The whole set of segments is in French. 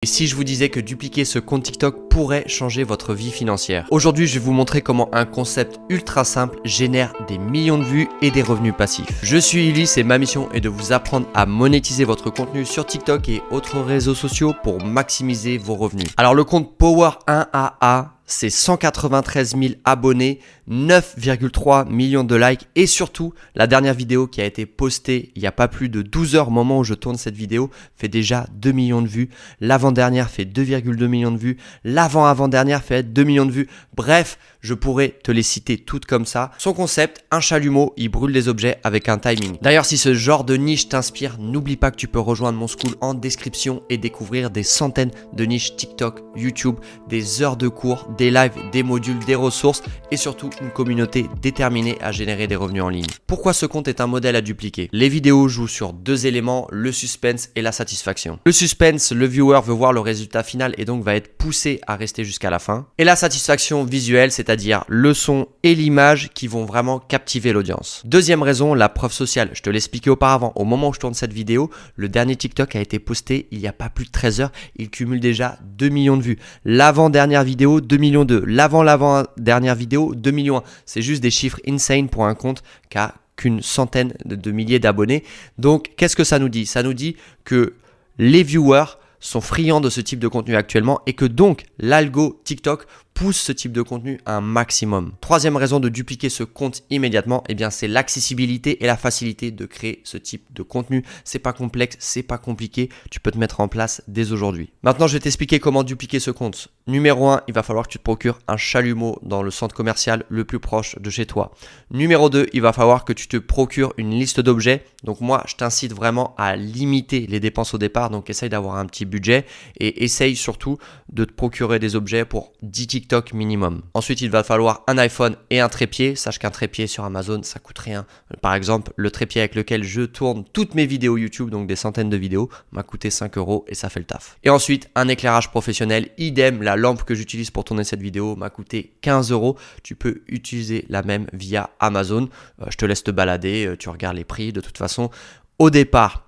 Et si je vous disais que dupliquer ce compte TikTok pourrait changer votre vie financière? Aujourd'hui, je vais vous montrer comment un concept ultra simple génère des millions de vues et des revenus passifs. Je suis Ulysse et ma mission est de vous apprendre à monétiser votre contenu sur TikTok et autres réseaux sociaux pour maximiser vos revenus. Alors le compte Power1AA, c'est 193 000 abonnés, 9,3 millions de likes et surtout, la dernière vidéo qui a été postée il n'y a pas plus de 12 heures au moment où je tourne cette vidéo fait déjà 2 millions de vues. L'avant-dernière fait 2,2 millions de vues. L'avant-avant-dernière fait 2 millions de vues. Bref, je pourrais te les citer toutes comme ça. Son concept, un chalumeau, il brûle des objets avec un timing. D'ailleurs, si ce genre de niche t'inspire, n'oublie pas que tu peux rejoindre mon school en description et découvrir des centaines de niches TikTok, YouTube, des heures de cours, des lives, des modules, des ressources et surtout une communauté déterminée à générer des revenus en ligne. Pourquoi ce compte est un modèle à dupliquer? Les vidéos jouent sur deux éléments, le suspense et la satisfaction. Le suspense, le viewer veut voir le résultat final et donc va être poussé à rester jusqu'à la fin. Et la satisfaction visuelle, c'est-à-dire le son et l'image qui vont vraiment captiver l'audience. Deuxième raison, la preuve sociale. Je te l'expliquais auparavant, au moment où je tourne cette vidéo, le dernier TikTok a été posté il n'y a pas plus de 13 heures. Il cumule déjà 2 millions de vues. L'avant-dernière vidéo, 2 millions 2. L'avant-dernière vidéo, 2 millions 1. C'est juste des chiffres insane pour un compte qui a qu'une centaine de milliers d'abonnés. Donc, qu'est-ce que ça nous dit? Ça nous dit que les viewers sont friands de ce type de contenu actuellement et que donc l'algo TikTok pousse ce type de contenu à un maximum. Troisième raison de dupliquer ce compte immédiatement, eh bien c'est l'accessibilité et la facilité de créer ce type de contenu. C'est pas complexe, c'est pas compliqué, tu peux te mettre en place dès aujourd'hui. Maintenant, je vais t'expliquer comment dupliquer ce compte. Numéro 1, il va falloir que tu te procures un chalumeau dans le centre commercial le plus proche de chez toi. Numéro 2, il va falloir que tu te procures une liste d'objets. Donc moi, je t'incite vraiment à limiter les dépenses au départ, donc essaye d'avoir un petit budget et essaye surtout de te procurer des objets pour 10 TikTok minimum. Ensuite, il va falloir un iPhone et un trépied. Sache qu'un trépied sur Amazon, ça coûte rien. Par exemple, le trépied avec lequel je tourne toutes mes vidéos YouTube, donc des centaines de vidéos, m'a coûté 5 € et ça fait le taf. Et ensuite, un éclairage professionnel. Idem, la lampe que j'utilise pour tourner cette vidéo m'a coûté 15 €. Tu peux utiliser la même via Amazon. Je te laisse te balader, tu regardes les prix. De toute façon, au départ,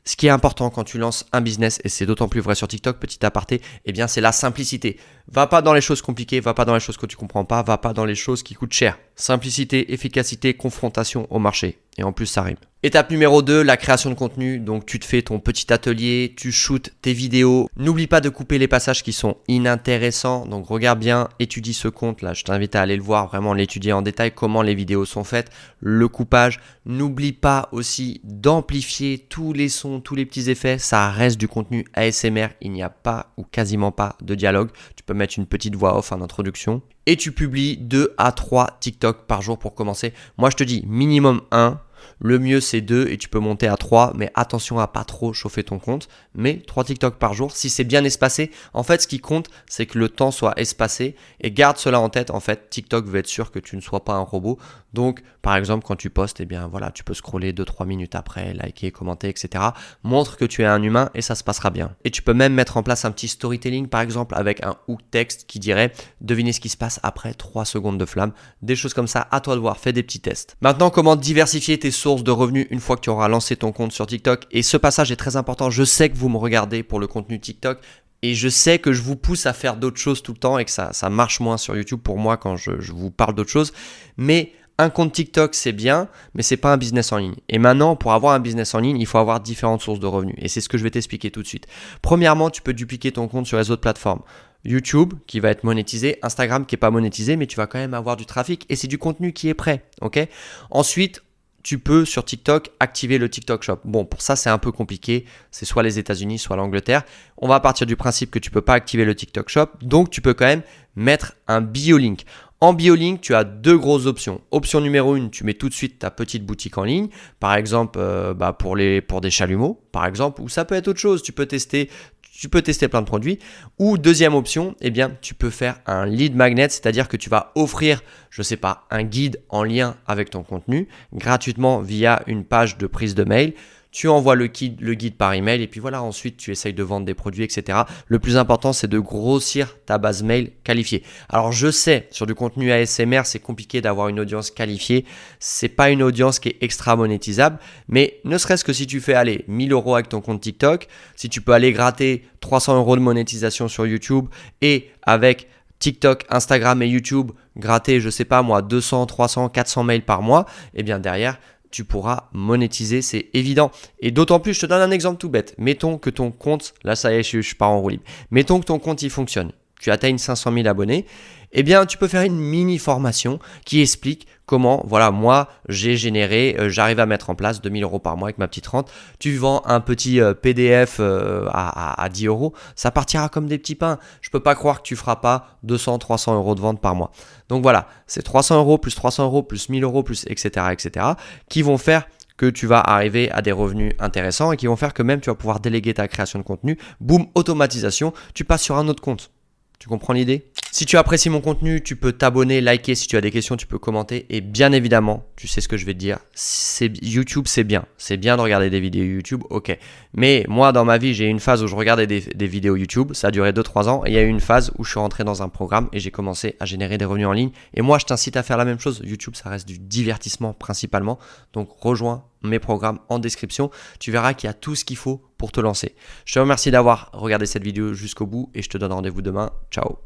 ce qui est important quand tu lances un business, et c'est d'autant plus vrai sur TikTok, petit aparté, eh bien c'est la simplicité. Va pas dans les choses compliquées, va pas dans les choses que tu comprends pas, va pas dans les choses qui coûtent cher. Simplicité, efficacité, confrontation au marché. Et en plus, ça rime. Étape numéro 2, la création de contenu. Donc tu te fais ton petit atelier, tu shootes tes vidéos. N'oublie pas de couper les passages qui sont inintéressants. Donc regarde bien, étudie ce compte là. Je t'invite à aller le voir, vraiment l'étudier en détail, comment les vidéos sont faites, le coupage. N'oublie pas aussi d'amplifier tous les sons, tous les petits effets. Ça reste du contenu ASMR. Il n'y a pas ou quasiment pas de dialogue. Tu peux mettre une petite voix off en introduction. Et tu publies 2 à 3 TikTok par jour pour commencer. Moi, je te dis minimum 1. Le mieux c'est 2 et tu peux monter à 3, mais attention à pas trop chauffer ton compte. Mais 3 TikTok par jour, si c'est bien espacé, en fait ce qui compte c'est que le temps soit espacé et garde cela en tête. En fait, TikTok veut être sûr que tu ne sois pas un robot. Donc par exemple quand tu postes, eh bien voilà, tu peux scroller 2-3 minutes après, liker, commenter, etc. Montre que tu es un humain et ça se passera bien. Et tu peux même mettre en place un petit storytelling par exemple avec un hook texte qui dirait devinez ce qui se passe après 3 secondes de flamme. Des choses comme ça, à toi de voir, fais des petits tests. Maintenant, comment diversifier tes sources de revenus une fois que tu auras lancé ton compte sur TikTok. Et ce passage est très important. Je sais que vous me regardez pour le contenu TikTok et je sais que je vous pousse à faire d'autres choses tout le temps et que ça marche moins sur YouTube pour moi quand je vous parle d'autres choses. Mais un compte TikTok, c'est bien, mais c'est pas un business en ligne. Et maintenant, pour avoir un business en ligne, il faut avoir différentes sources de revenus. Et c'est ce que je vais t'expliquer tout de suite. Premièrement, tu peux dupliquer ton compte sur les autres plateformes. YouTube qui va être monétisé, Instagram qui n'est pas monétisé, mais tu vas quand même avoir du trafic et c'est du contenu qui est prêt. Ok ? Ensuite, tu peux sur TikTok activer le TikTok Shop. Bon, pour ça, c'est un peu compliqué. C'est soit les États-Unis, soit l'Angleterre. On va partir du principe que tu ne peux pas activer le TikTok Shop. Donc, tu peux quand même mettre un bio-link. En bio-link, tu as 2 grosses options. Option numéro 1, tu mets tout de suite ta petite boutique en ligne. Par exemple, pour des chalumeaux, par exemple. Ou ça peut être autre chose. Tu peux tester plein de produits. Ou deuxième option, eh bien, tu peux faire un lead magnet, c'est-à-dire que tu vas offrir, je sais pas, un guide en lien avec ton contenu gratuitement via une page de prise de mail. tu envoies le guide par email et puis voilà, ensuite tu essayes de vendre des produits, etc. Le plus important, c'est de grossir ta base mail qualifiée. Alors je sais, sur du contenu ASMR, c'est compliqué d'avoir une audience qualifiée. C'est pas une audience qui est extra monétisable, mais ne serait-ce que si tu fais aller 1000 € avec ton compte TikTok, si tu peux aller gratter 300 € de monétisation sur YouTube et avec TikTok, Instagram et YouTube, gratter, je sais pas moi, 200, 300, 400 mails par mois, et bien derrière, tu pourras monétiser, c'est évident. Et d'autant plus, je te donne un exemple tout bête. Mettons que ton compte, là ça y est, je pars en roue libre. Mettons que ton compte il fonctionne. Tu atteignes 500 000 abonnés. Eh bien, tu peux faire une mini formation qui explique comment, voilà, moi, j'ai généré, j'arrive à mettre en place 2000 € par mois avec ma petite rente. Tu vends un petit PDF à 10 €, ça partira comme des petits pains. Je peux pas croire que tu feras pas 200, 300 € de vente par mois. Donc voilà, c'est 300 € plus 300 € plus 1000 € plus etc. qui vont faire que tu vas arriver à des revenus intéressants et qui vont faire que même tu vas pouvoir déléguer ta création de contenu. Boum, automatisation, tu passes sur un autre compte. Tu comprends l'idée? Si tu apprécies mon contenu, tu peux t'abonner, liker. Si tu as des questions, tu peux commenter. Et bien évidemment, tu sais ce que je vais te dire. YouTube, c'est bien. C'est bien de regarder des vidéos YouTube, ok. Mais moi, dans ma vie, j'ai eu une phase où je regardais des vidéos YouTube. Ça a duré 2-3 ans. Et il y a eu une phase où je suis rentré dans un programme et j'ai commencé à générer des revenus en ligne. Et moi, je t'incite à faire la même chose. YouTube, ça reste du divertissement principalement. Donc, rejoins mes programmes en description. Tu verras qu'il y a tout ce qu'il faut pour te lancer. Je te remercie d'avoir regardé cette vidéo jusqu'au bout et je te donne rendez-vous demain. Ciao.